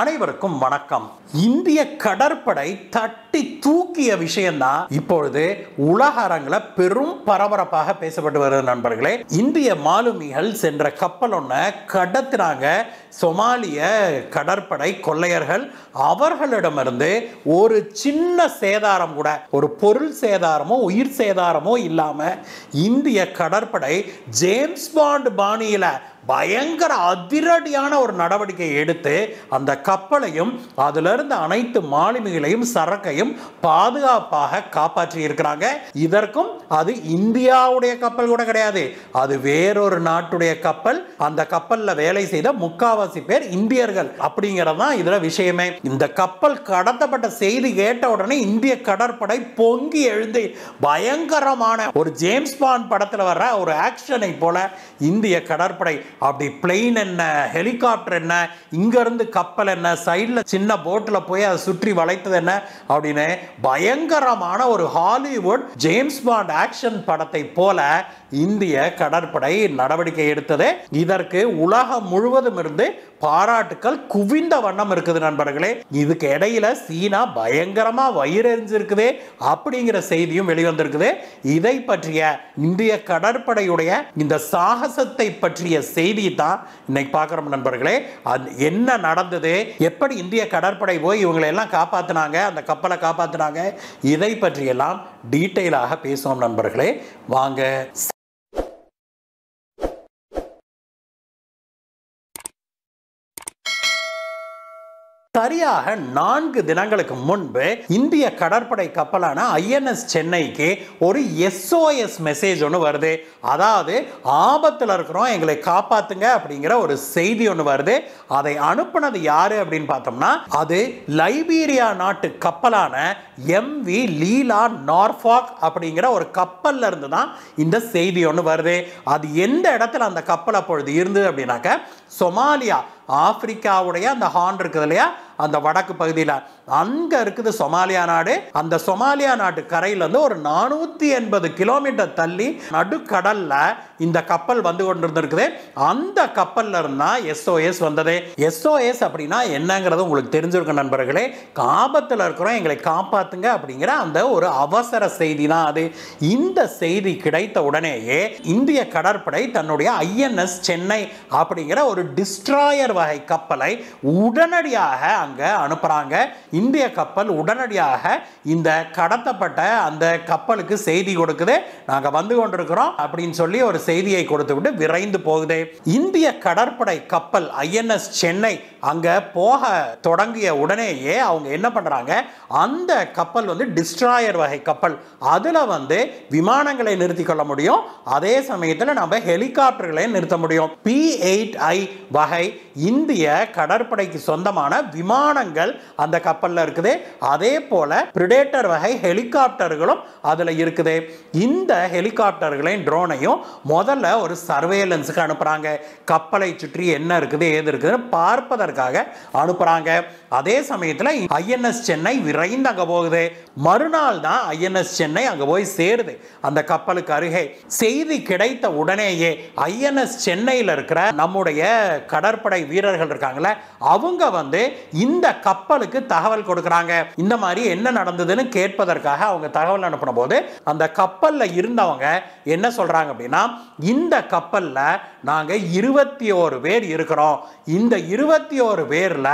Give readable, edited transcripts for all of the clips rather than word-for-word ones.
அனைவருக்கும் வணக்கம். இந்திய கடற்படை தட்டி தூக்கிய விஷயம்தான் இப்பொழுது உலக அரங்கில் பெரும் பரபரப்பாக பேசப்பட்டு வருகிறது நண்பர்களே. இந்திய மாலுமிகள் சென்ற கப்பல் ஒன்றை கடத்தினாங்க சொமாலிய கடற்படை கொள்ளையர்கள். அவர்களிடமிருந்து ஒரு சின்ன சேதாரம் கூட, ஒரு பொருள் சேதாரமோ உயிர் சேதாரமோ இல்லாம இந்திய கடற்படை ஜேம்ஸ் பாண்ட் பாணியில பயங்கர அதிரடியான ஒரு நடவடிக்கை எடுத்து அந்த கப்பலையும் அதிலிருந்து அனைத்து மாலுமிகளையும் சரக்கையும் பாதுகாப்பாக காப்பாற்றி இருக்கிறாங்க. இதற்கும் அது இந்தியாவுடைய கப்பல் கூட கிடையாது, அது வேறொரு நாட்டுடைய கப்பல். அந்த கப்பல்ல வேலை செய்த முக்காவாசி பேர் இந்தியர்கள் அப்படிங்கறதுதான் இதுல விஷயமே. இந்த கப்பல் கடத்தப்பட்ட செய்தி கேட்ட உடனே இந்திய கடற்படை பொங்கி எழுந்து பயங்கரமான ஒரு ஜேம்ஸ் பாண்ட் படத்துல வர்ற ஒரு ஆக்ஷனை போல இந்திய கடற்படை அப்படி பிளேன் என்ன, ஹெலிகாப்டர் என்ன, இங்க இருந்து கப்பல் என்ன, சைடுல சின்ன போட்ல போய் அதை சுற்றி வளைத்தது என்ன அப்படின்னு பயங்கரமான ஒரு ஹாலிவுட் ஜேம்ஸ் பாண்ட் ஆக்ஷன் படத்தை போல இந்திய கடற்படை நடவடிக்கை எடுத்தது. இதற்கு உலகம் முழுவதும் இருந்து பாராட்டுக்கள் குவிந்த வண்ணம் இருக்குது நண்பர்களே. இதுக்கு இடையில சீனா பயங்கரமா வயிறெறிஞ்சிருக்குது அப்படிங்கிற செய்தியும் வெளிவந்திருக்குது. இதை பற்றிய இந்திய கடற்படையுடைய இந்த சாகசத்தை பற்றிய செய்தி தான் இன்னைக்கு பார்க்கிறோம் நண்பர்களே. என்ன நடந்தது, எப்படி இந்திய கடற்படை போய் இவங்களை எல்லாம் காப்பாத்தினாங்க, அந்த கப்பலை காப்பாத்தினாங்க, இதை பற்றியெல்லாம் டீட்டெயிலாக பேசுவோம் நண்பர்களே. வாங்க. சரியாக 4 தினங்களுக்கு முன்பு இந்திய கடற்படை கப்பலான INS சென்னைக்கு ஒரு SOS மெசேஜ் ஒன்று வருது. அதாவது ஆபத்தில் இருக்கிறோம், எங்களை காப்பாத்துங்க அப்படிங்கிற ஒரு செய்தி ஒன்று வருது. அதை அனுப்புனது யாரு அப்படின்னு பார்த்தோம்னா அது லைபீரியா நாட்டு கப்பலான MV லீலா நார்ஃபாக் அப்படிங்கிற ஒரு கப்பல்ல இருந்து தான் இந்த செய்தி ஒன்று வருது. அது எந்த இடத்துல அந்த கப்பல் அப்பொழுது இருந்தது அப்படின்னாக்க சொமாலியா, ஆப்பிரிக்காவுடைய அந்த ஹார்ன் இருக்குது இல்லையா, அந்த வடக்கு பகுதியில் அங்க இருக்குது சொமாலியா நாடு. அந்த சொமாலியா நாட்டு கரையில இருந்து ஒரு 480 கிலோமீட்டர் தள்ளி நடுக்கடல்ல இந்த கப்பல் வந்து கொண்டிருந்திருக்குது. அந்த கப்பல்ல இருந்தா SOS வந்தது. SOS அப்படின்னா என்னங்கிறது உங்களுக்கு தெரிஞ்சிருக்கும் நண்பர்களே. ஆபத்தில் இருக்கிறோம், எங்களை காப்பாத்துங்க அப்படிங்கிற அந்த ஒரு அவசர செய்தி தான் அது. இந்த செய்தி கிடைத்த உடனேயே இந்திய கடற்படை தன்னுடைய INS சென்னை அப்படிங்கிற ஒரு டிஸ்ட்ராயர் வகை கப்பலை உடனடியாக அங்க அனுப்புறாங்க. இந்திய கப்பல் உடனடியாக இந்த கடத்தப்பட்ட அந்த கப்பலுக்கு செய்தி கொடுக்குது, நாங்க வந்து கொண்டிருக்கிறோம் அப்படின்னு சொல்லி ஒரு செய்தியை கொடுத்து விட்டு விரைந்து போகுது. இந்திய கடற்படை கப்பல் INS சென்னை அங்க போக தொடங்கிய உடனேயே அவங்க என்ன பண்றாங்க, அந்த கப்பல் வந்து டிஸ்ட்ராயர் வகை கப்பல், அதுல வந்து விமானங்களை நிறுத்திக் கொள்ள முடியும், அதே சமயத்தில் நம்ம ஹெலிகாப்டர்களை நிறுத்த முடியும். P-8I வகை இந்திய கடற்படைக்கு சொந்தமான விமானங்கள் அந்த கப்பல்ல இருக்குது. அதே போல பிரிடேட்டர் வகை ஹெலிகாப்டர்களும் அதுல இருக்குது. இந்த ஹெலிகாப்டர்களையும் ட்ரோனையும் முதல்ல ஒரு சர்வேலன்ஸுக்கு அனுப்புறாங்க. கப்பலை சுற்றி என்ன இருக்குது ஏது இருக்குதுன்னு பார்ப்பதற்காக அனுப்புறாங்க. அதே சமயத்தில் INS சென்னை விரைந்து அங்க போகுது. மறுநாள் தான் INS சென்னை அங்க போய் சேருது அந்த கப்பலுக்கு அருகே. செய்தி கிடைத்த உடனேயே INS சென்னையில் இருக்கிற நம்முடைய கடற்படை வீரர்கள் இருக்காங்களே, அவங்க வந்து இந்த கப்பலுக்கு தகவல் கொடுக்கறாங்க. இந்த மாதிரி என்ன நடந்ததுன்னு கேட்பதற்காக அவங்க தகவல் அனுப்பின போது அந்த கப்பல்ல இருந்தவங்க என்ன சொல்றாங்க அப்படின்னா, இந்த கப்பல்ல நாங்க 21 பேர் இருக்கிறோம், இந்த 21 பேர்ல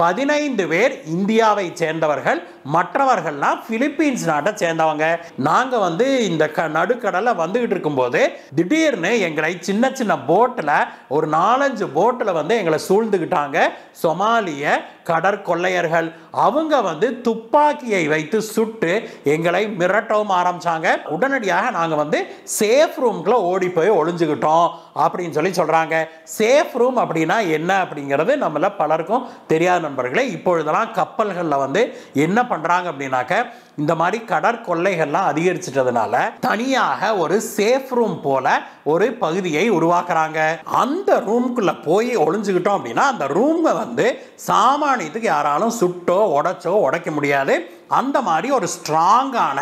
15 பேர் இந்தியாவை சேர்ந்தவர்கள், மற்றவர்கள்லாம் பிலிப்பீன்ஸ் நாட்டை சேர்ந்தவங்க. நாங்க வந்து இந்த நடுக்கடலை வந்துகிட்டு இருக்கும்போது திடீர்னு எங்களை சின்ன சின்ன போட்டில் ஒரு 4-5 போட்டில் வந்து எங்களை சூழ்ந்துகிட்டாங்க சொமாலிய கடற்கொள்ளையர்கள். அவங்க வந்து துப்பாக்கியை வைத்து சுட்டு எங்களை மிரட்டவும் ஆரம்பிச்சாங்க. உடனடியாக நாங்க வந்து சேஃப் ரூம்குள்ள ஓடி போய் ஒளிஞ்சுக்கிட்டோம் அப்படின்னு சொல்லி சொல்றாங்க. சேஃப் ரூம் அப்படின்னா என்ன அப்படிங்கிறது நம்மள பலருக்கும் தெரியாத நண்பர்களே. இப்பொழுதெல்லாம் கப்பல்கள்ல வந்து என்ன பண்றாங்க அப்படின்னாக்க, இந்த மாதிரி கடற்கொள்ளைகள்லாம் அதிகரிச்சிட்டதுனால தனியாக ஒரு சேஃப் ரூம் போல ஒரு பகுதியை உருவாக்குறாங்க. அந்த ரூம்குள்ள போய் ஒளிஞ்சுக்கிட்டோம் அப்படின்னா அந்த ரூம் வந்து சாமானியத்துக்கு யாராலும் சுட்டோ உடைச்சோ உடைக்க முடியாது. அந்த மாதிரி ஒரு ஸ்ட்ராங்கான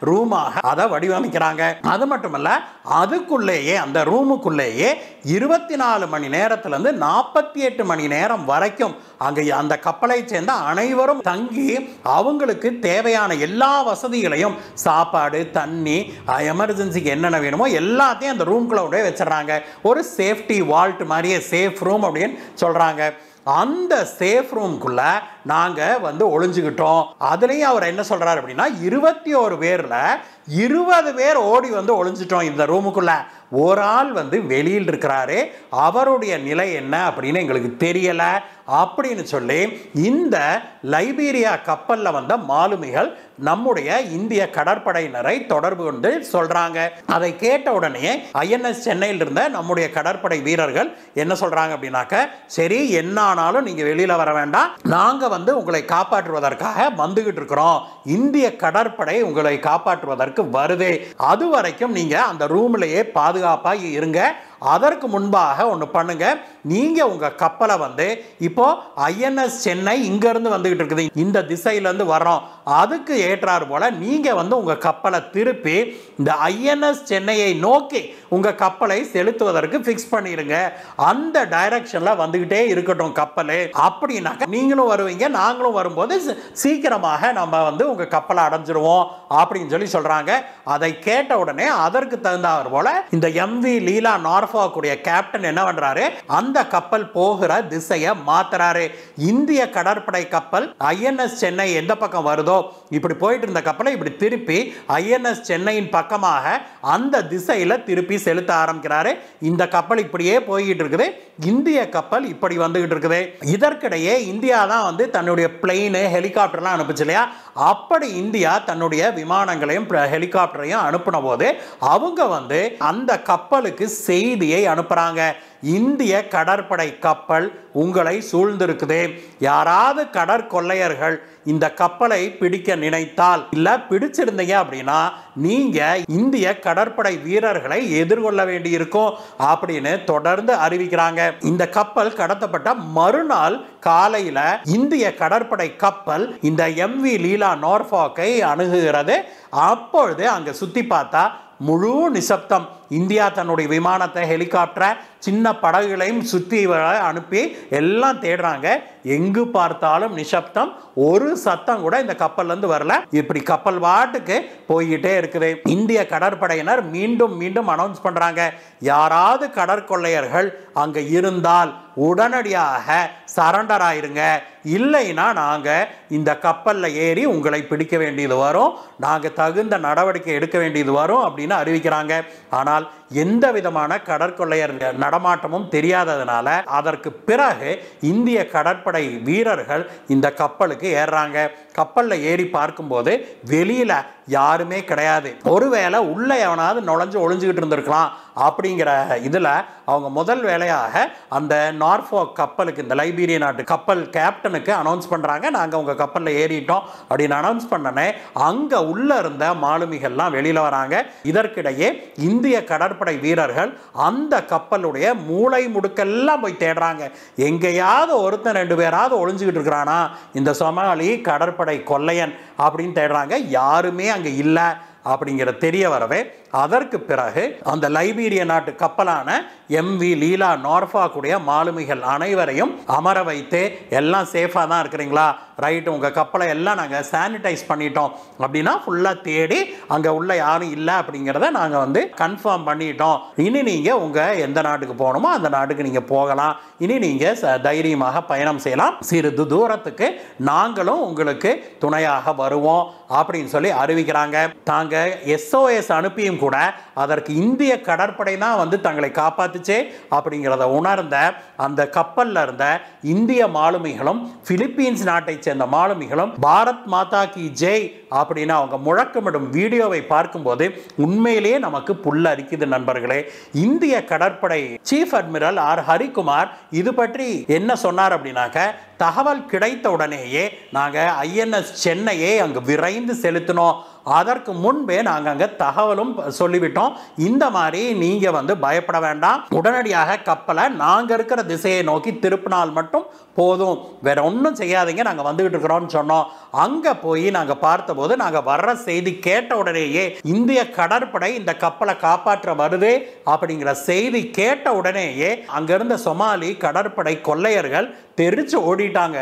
ரூமாக அதை வடிவமைக்கிறாங்க. அது மட்டுமல்ல, அதுக்குள்ளேயே அந்த ரூமுக்குள்ளேயே 24 மணி நேரத்திலிருந்து 48 மணி நேரம் வரைக்கும் அங்கே அந்த கப்பலை சேர்ந்த அனைவரும் தங்கி அவங்களுக்கு தேவையான எல்லா வசதிகளையும், சாப்பாடு, தண்ணி, எமர்ஜென்சிக்கு என்னென்ன வேணுமோ எல்லாத்தையும் அந்த ரூம்குள்ள வச்சிடறாங்க. ஒரு சேஃப்டி வால்ட் மாதிரியே சேஃப் ரூம் அப்படின்னு சொல்றாங்க. அந்த சேஃப் ரூம்குள்ள நாங்க ஒளிஞ்சுக்கிட்டோம். அதுலயும் அவர் என்ன சொல்றாரு அப்படின்னா, 21 பேர்ல 20 பேர் ஓடி ஒளிஞ்சிட்டோம் இந்த ரூமுக்குள்ள. ஒரு ஆள் வெளியில் இருக்கிறாரு, அவருடைய நிலை என்ன அப்படின்னு எங்களுக்கு தெரியல அப்படின்னு சொல்லி இந்த லைபீரியா கப்பல்ல வந்த மாலுமிகள் நம்முடைய இந்திய கடற்படையினரை தொடர்பு கொண்டு சொல்றாங்க. அதை கேட்ட உடனே ஐஎன்எஸ் சென்னையில் இருந்த நம்முடைய கடற்படை வீரர்கள் என்ன சொல்றாங்க அப்படின்னாக்க, சரி என்ன ஆனாலும் நீங்க வெளியில வர வேண்டாம், நாங்க உங்களை காப்பாற்றுவதற்காக வந்துகிட்டு இருக்கிறோம், இந்திய கடற்படை உங்களை காப்பாற்றுவதற்கு வருது, அது வரைக்கும் நீங்க அந்த ரூம்லயே பாதுகாப்பா இருங்க. அதற்கு முன்பாக ஒன்று பண்ணுங்க, நீங்க உங்க கப்பலை இப்போ ஐஎன்எஸ் சென்னை இங்க இருந்து வந்துகிட்டு இருக்குது, இந்த திசையில இருந்து வர்றோம், அதுக்கு ஏற்றாறு போல நீங்க உங்க கப்பலை திருப்பி இந்த ஐஎன்எஸ் சென்னையை நோக்கி உங்க கப்பலை செலுத்துவதற்கு பிக்ஸ் பண்ணிருங்க, அந்த டைரக்ஷன்ல வந்துகிட்டே இருக்கட்டும் கப்பல், அப்படின்னாக்க நீங்களும் வருவீங்க, நாங்களும் வரும்போது சீக்கிரமாக நம்ம உங்க கப்பலை அடைஞ்சிருவோம் அப்படின்னு சொல்லி சொல்றாங்க. அதை கேட்ட உடனே அதற்கு தகுந்தார் போல இந்த எம்வி லீலா நார்ஃபாக் உடைய கேப்டன் என்ன பண்றாரு, அந்த கப்பல் போகிற திசையை மாத்துறாரு. இந்திய கடற்படை கப்பல் ஐஎன்எஸ் சென்னை எந்த பக்கம் வருதோ இப்படி போயிட்டு இருந்த கப்பலை இப்படி திருப்பி ஐஎன்எஸ் சென்னையின் பக்கமாக அந்த திசையில திருப்பி செலுத்த ஆரம்பிக்கிறாரு. இந்த கப்பல் இப்படியே போய்கிட்டு இருக்குது, இந்திய கப்பல் இப்படி வந்துகிட்டு இருக்குது. இதற்கிடையே இந்தியா தான் தன்னுடைய பிளெயின் ஹெலிகாப்டர்லாம் அனுப்புச்சு இல்லையா, அப்படி இந்தியா தன்னுடைய விமானங்களையும் ஹெலிகாப்டரையும் அனுப்பின போது அவங்க அந்த கப்பலுக்கு செய்தியை அனுப்புறாங்க, இந்திய கடற்படை கப்பல் உங்களை சூழ்ந்திருக்குது, யாராவது கடற்கொள்ளையர்கள் இந்த கப்பலை பிடிக்க நினைத்தால், இல்ல பிடிச்சிருந்தீங்க அப்படின்னா நீங்க இந்திய கடற்படை வீரர்களை எதிர்கொள்ள வேண்டி இருக்கும் அப்படின்னு தொடர்ந்து அறிவிக்கிறாங்க. இந்த கப்பல் கடத்தப்பட்ட மறுநாள் காலையில இந்திய கடற்படை கப்பல் இந்த எம்வி லீலா நார்ஃபாக்கை அணுகுகிறது. அப்பொழுது அங்க சுத்தி பார்த்தா முழு நிசப்தம். இந்தியா தன்னுடைய விமானத்தை, ஹெலிகாப்டரை, சின்ன படகுகளையும் சுற்றி அனுப்பி எல்லாம் தேடுறாங்க. எங்கு பார்த்தாலும் நிசப்தம், ஒரு சத்தம் கூட இந்த கப்பல்ல இருந்து வரல. இப்படி கப்பல் வாட்டுக்கு போய்கிட்டே இருக்குது. இந்திய கடற்படையினர் மீண்டும் மீண்டும் அனௌன்ஸ் பண்றாங்க, யாராவது கடற்கொள்ளையர்கள் அங்க இருந்தால் உடனடியாக சரண்டர் ஆயிருங்க, இல்லைன்னா நாங்க இந்த கப்பல்ல ஏறி உங்களை பிடிக்க வேண்டியது வரும், நாங்க தகுந்த நடவடிக்கை எடுக்க வேண்டியது வரும் அப்படின்னு அறிவிக்கிறாங்க. ஆனால் எந்த விதமான கடற்கொள்ளையர் நடமாட்டமும் தெரியாததுனால அதற்கு பிறகு இந்திய கடற்படை வீரர்கள் இந்த கப்பலுக்கு ஏறுறாங்க. கப்பல்ல ஏறி பார்க்கும்போது வெளியில யாருமே கிடையாது. ஒருவேளை உள்ள எவனாவது நுழைஞ்சு ஒளிஞ்சுக்கிட்டு இருந்திருக்கலாம் அப்படிங்கிற இதுல அவங்க முதல் வேலையாக அந்த நார்ஃபாக் கப்பலுக்கு, இந்த லைபீரிய நாட்டு கப்பல் கேப்டனுக்கு அனௌன்ஸ் பண்றாங்க, நாங்க உங்க கப்பல்ல ஏறிட்டோம் அப்படின்னு அனௌன்ஸ் பண்ணனே அங்க உள்ள இருந்த மாலுமிகள்லாம் வெளியில வராங்க. இதற்கிடையே இந்திய கடற்படை வீரர்கள் அந்த கப்பலுடைய மூளை முடுக்கெல்லாம் போய் தேடுறாங்க, எங்கேயாவது ஒருத்தன் 2 பேராவது ஒளிஞ்சுக்கிட்டு இருக்கிறானா இந்த சோமாலி கடற்படை கொள்ளையன் அப்படின்னு தேடுறாங்க. யாருமே அங்க இல்லை அப்படிங்கிற தெரிய வரவே அதற்கு பிறகு அந்த லைபீரிய நாட்டு கப்பலான எம்வி லீலா நார்ஃபாக் உடைய மாலுமிகள் அனைவரையும் அமர வைத்து, எல்லாம் சேஃபாக தான் இருக்கிறீங்களா, ரைட், உங்கள் கப்பலை எல்லாம் நாங்கள் சானிடைஸ் பண்ணிட்டோம் அப்படின்னா ஃபுல்லாக தேடி அங்கே உள்ள யாரும் இல்லை அப்படிங்கிறத நாங்கள் கன்ஃபார்ம் பண்ணிட்டோம், இனி நீங்கள் உங்கள் எந்த நாட்டுக்கு போகணுமோ அந்த நாட்டுக்கு நீங்கள் போகலாம், இனி நீங்கள் தைரியமாக பயணம் செய்யலாம், சிறிது தூரத்துக்கு நாங்களும் உங்களுக்கு துணையாக வருவோம் அப்படின்னு சொல்லி அறிவிக்கிறாங்க. தாங்க எஸ்ஓஎஸ் அனுப்பியும் கூட அதற்கு இந்திய கடற்படை தான் தங்களை காப்பாத்துச்சே அப்படிங்கிறத உணர்ந்த அந்த கப்பல்ல இருந்த இந்திய மாலுமிகளும் பிலிப்பீன்ஸ் நாட்டை சேர்ந்த மாலுமிகளும் பாரத் மாதா கி ஜெய் அப்படின்னு அவங்க முழக்கமிடும் வீடியோவை பார்க்கும்போது உண்மையிலேயே நமக்கு புல்லரிக்குது நண்பர்களே. இந்திய கடற்படை சீஃப் அட்மிரல் ஆர் ஹரிகுமார் இது பற்றி என்ன சொன்னார் அப்படின்னாக்க, தகவல் கிடைத்த உடனேயே நாங்கள் ஐஎன்எஸ் சென்னையை அங்கு விரைந்து செலுத்தினோம், அதற்கு முன்பே நாங்கள் அங்கே தகவலும் சொல்லிவிட்டோம். இந்த மாதிரி நீங்கள் வந்து பயப்பட வேண்டாம், உடனடியாக கப்பலை நாங்கள் இருக்கிற திசையை நோக்கி திருப்பினால் மட்டும் போதும், வேற ஒன்றும் செய்யாதீங்க, நாங்கள் வந்துகிட்டு இருக்கிறோம்னு சொன்னோம். அங்கே போய் நாங்கள் பார்த்தபோது நாங்கள் வர்ற செய்தி கேட்ட உடனேயே இந்திய கடற்படை இந்த கப்பலை காப்பாற்ற வருது அப்படிங்கிற செய்தி கேட்ட உடனேயே அங்கிருந்த சொமாலி கடற்படை கொள்ளையர்கள் தெரிச்சு ஓடிட்டாங்க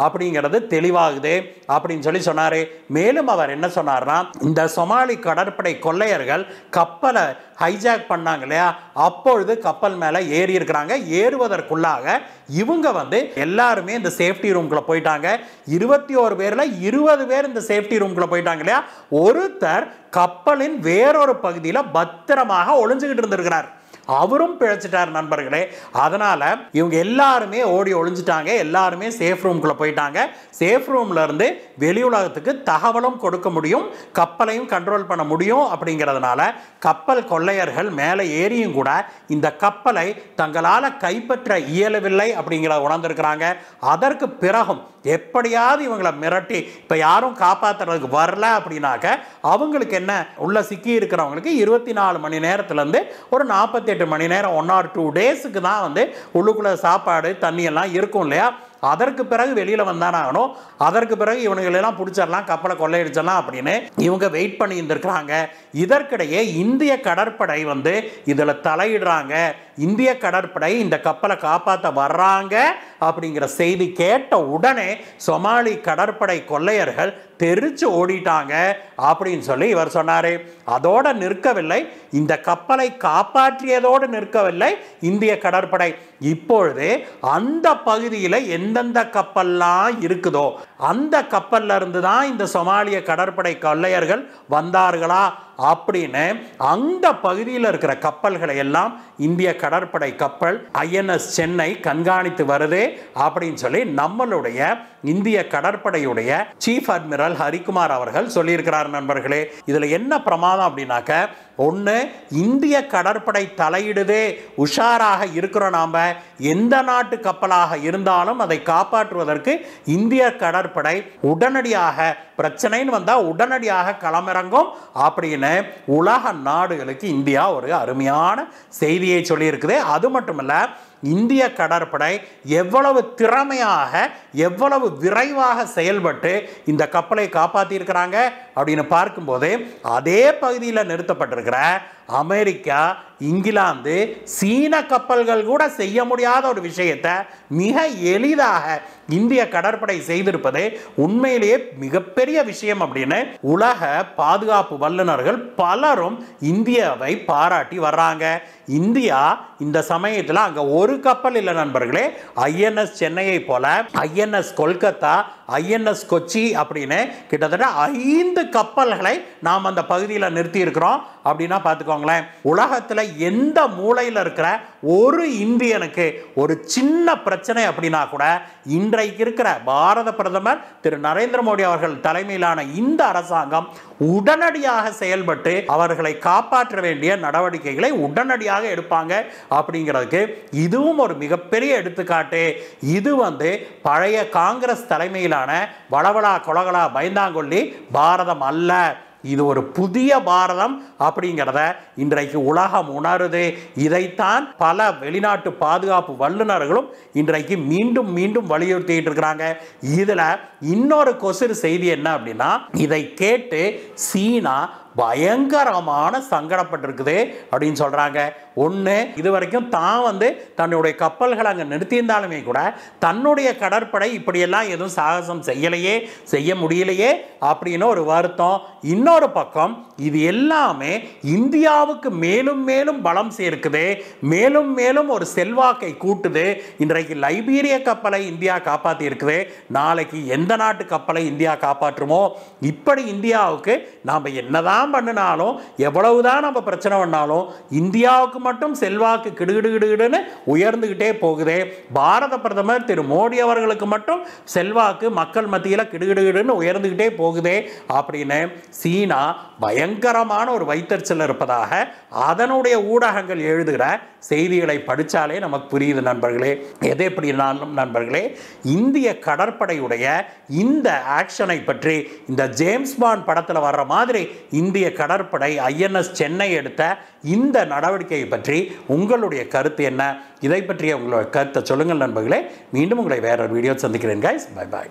அப்படிங்கிறது தெளிவாகுது அப்படின்னு சொல்லி சொன்னாரு. மேலும் அவர் என்ன சொன்னார்னா, இந்த சொமாலி கடற்படை கொள்ளையர்கள் கப்பலை ஹைஜாக் பண்ணாங்க இல்லையா, அப்பொழுது கப்பல் மேலே ஏறி இருக்கிறாங்க. ஏறுவதற்குள்ளாக இவங்க வந்து எல்லாருமே இந்த சேஃப்டி ரூம்குள்ள போயிட்டாங்க. 21 பேர்ல 20 பேர் இந்த சேஃப்டி ரூம்குள்ள போயிட்டாங்க இல்லையா. ஒருத்தர் கப்பலின் வேறொரு பகுதியில் பத்திரமாக ஒளிஞ்சுக்கிட்டு இருந்திருக்கிறார். அவரும் பிழைச்சிட்டார் நண்பர்களே. அதனால இவங்க எல்லாருமே ஓடி ஒளிஞ்சிட்டாங்க, எல்லாருமே சேஃப் ரூம்குள்ள போயிட்டாங்க. சேஃப் ரூம்ல இருந்து வெளி உலகத்துக்கு தகவலும் கொடுக்க முடியும், கப்பலையும் கண்ட்ரோல் பண்ண முடியும். அப்படிங்கிறதுனால கப்பல் கொள்ளையர்கள் மேலே ஏறியும் கூட இந்த கப்பலை தங்களால் கைப்பற்ற இயலவில்லை அப்படிங்கிறத உணர்ந்திருக்கிறாங்க. அதற்கு பிறகும் எப்படியாவது இவங்களை மிரட்டி இப்போ யாரும் காப்பாற்றுறதுக்கு வரல அப்படின்னாக்க அவங்களுக்கு என்ன, உள்ள சிக்கி இருக்கிறவங்களுக்கு 24 மணி நேரத்துலேருந்து ஒரு 48 மணி நேரம் 1 or 2 டேஸுக்கு தான் வந்து உள்ளுக்குள்ள சாப்பாடு தண்ணி எல்லாம் இருக்கும் இல்லையா. அதற்கு பிறகு வெளியில வந்தானே ஆகணும். அதற்கு பிறகு இவனுங்களெல்லாம் பிடிச்சிடலாம், கப்பலை கொள்ளையடிச்சிடலாம் அப்படின்னு இவங்க வெயிட் பண்ணி இருந்திருக்கிறாங்க. இதற்கிடையே இந்திய கடற்படை வந்து இதில் தலையிடுறாங்க. இந்திய கடற்படை இந்த கப்பலை காப்பாற்ற வர்றாங்க அப்படிங்கிற செய்தி கேட்ட உடனே சொமாலி கடற்படை கொள்ளையர்கள் தெரிச்சு ஓடிட்டாங்க அப்படின்னு சொல்லி இவர் சொன்னார். அதோட நிற்கவில்லை, இந்த கப்பலை காப்பாற்றியதோடு நிற்கவில்லை இந்திய கடற்படை. இப்பொழுது அந்த பகுதியில் எந்தெந்த கப்பல்லாம் இருக்குதோ அந்த கப்பல்ல இருந்து தான் இந்த சொமாலிய கடற்படை கொள்ளையர்கள் வந்தார்களா அப்படின்னு அந்த பகுதியில் இருக்கிற கப்பல்களை எல்லாம் இந்திய கடற்படை கப்பல் INS சென்னை கண்காணித்து வருது அப்படின்னு சொல்லி நம்மளுடைய இந்திய கடற்படையுடைய சீஃப் அட்மிரல் ஹரிகுமார் அவர்கள் சொல்லியிருக்கிறார். நண்பர்களே, இதுல என்ன பிரமாதம் அப்படின்னாக்க, ஒன்று இந்திய கடற்படை தலையிடுதே, உஷாராக இருக்கிறோம். நாம எந்த நாட்டு கப்பலாக இருந்தாலும் அதை காப்பாற்றுவதற்கு இந்திய கடற்படை உடனடியாக பிரச்சனைன்னு வந்தால் உடனடியாக களமிறங்கும் அப்படின்னு உலக நாடுகளுக்கு இந்தியா ஒரு அருமையான செய்தியை சொல்லியிருக்குது. அது மட்டுமல்ல, இந்திய கடற்படை எவ்வளவு திறமையாக எவ்வளவு விரைவாக செயல்பட்டு இந்த கப்பலை காப்பாற்றியிருக்கிறாங்க அப்படின்னு பார்க்கும்போது, அதே பகுதியில் நிறுத்தப்பட்டிருக்கிற அமெரிக்கா, இங்கிலாந்து, சீன கப்பல்கள் கூட செய்ய முடியாத ஒரு விஷயத்தை மிக எளிதாக இந்திய கடற்படை செய்திருப்பது உண்மையிலேயே மிகப்பெரிய விஷயம் அப்படின்னு உலக பாதுகாப்பு வல்லுநர்கள் பலரும் இந்தியாவை பாராட்டி வர்றாங்க. இந்தியா இந்த சமயத்தில் அங்கே ஒரு கப்பல் இல்லை நண்பர்களே, INS சென்னையை போல INS கொல்கத்தா, INS கொச்சி அப்படின்னு கிட்டத்தட்ட 5 கப்பல்களை நாம் அந்த பகுதியில் நிறுத்தி இருக்கிறோம். அப்படின்னா பார்த்துக்கோங்களேன், உலகத்தில் எந்த மூலையில் இருக்கிற ஒரு இந்தியனுக்கு ஒரு சின்ன பிரச்சனை அப்படின்னா கூட இன்றைக்கு இருக்கிற பாரத பிரதமர் திரு நரேந்திர மோடி அவர்கள் தலைமையிலான இந்த அரசாங்கம் உடனடியாக செயல்பட்டு அவர்களை காப்பாற்ற வேண்டிய நடவடிக்கைகளை உடனடியாக எடுப்பாங்க அப்படிங்கிறதுக்கு இதுவும் ஒரு மிகப்பெரிய எடுத்துக்காட்டு. இது வந்து பழைய காங்கிரஸ் தலைமையிலான வளவளா கொலகலா பயந்தாங்கொல்லி பாரதம் அல்ல, இது ஒரு புதிய பாரதம் அப்படிங்கிறத இன்றைக்கு உலகம் உணருது. இதைத்தான் பல வெளிநாட்டு பாதுகாப்பு வல்லுநர்களும் இன்றைக்கு மீண்டும் மீண்டும் வலியுறுத்திட்டு இருக்கிறாங்க. இதுல இன்னொரு கொசுறு செய்தி என்ன அப்படின்னா, இதை கேட்டு சீனா பயங்கரமான சங்கடப்பட்டிருக்குது அப்படின்னு சொல்றாங்க. ஒன்று, இதுவரைக்கும் தான் வந்து தன்னுடைய கப்பல்களை அங்கே நிறுத்தியிருந்தாலுமே கூட தன்னுடைய கடற்படை இப்படியெல்லாம் எதுவும் சாகசம் செய்யலையே, செய்ய முடியலையே அப்படின்னு ஒரு வருத்தம். இன்னொரு பக்கம் இது எல்லாமே இந்தியாவுக்கு மேலும் மேலும் பலம் சேர்க்குது, மேலும் மேலும் ஒரு செல்வாக்கை கூட்டுது. இன்றைக்கு லைபீரிய கப்பலை இந்தியா காப்பாற்றி இருக்குது, நாளைக்கு எந்த நாட்டு கப்பலை இந்தியா காப்பாற்றுமோ, இப்படி இந்தியாவுக்கு நாம் என்னதான் என்னதான் பண்ணினாலும் எவ்வளவுதான் நம்ம பிரச்சனை பண்ணாலும் இந்தியாவுக்கு மட்டும் செல்வாக்கு கிடுகிடுகிடுன்னு உயர்ந்துகிட்டே போகுதே. பாரத பிரதமர் திரு மோடி அவர்களுக்கு மட்டும் செல்வாக்கு மக்கள் மத்தியில் கிடுகிடுகிடுன்னு உயர்ந்துகிட்டே போகுதே அப்படின்னு சீனா பயங்கரமான ஒரு வைத்தறிச்சல் இருப்பதாக அதனுடைய ஊடகங்கள் எழுதுகிற செய்திகளை படித்தாலே நமக்கு புரியுது நண்பர்களே. எது எப்படினாலும் நண்பர்களே, இந்திய கடற்படையுடைய இந்த ஆக்ஷனை பற்றி இந்த ஜேம்ஸ் பாண்ட் படத்தில் வர்ற மாதிரி இந்திய கடற்படை INS சென்னை எடுத்த இந்த நடவடிக்கையை பற்றி உங்களுடைய கருத்து என்ன? இதை பற்றிய உங்களுடைய கருத்தை சொல்லுங்கள் நண்பர்களே. மீண்டும் உங்களை வேற ஒரு வீடியோ சந்திக்கிறேன் கைஸ். Bye bye.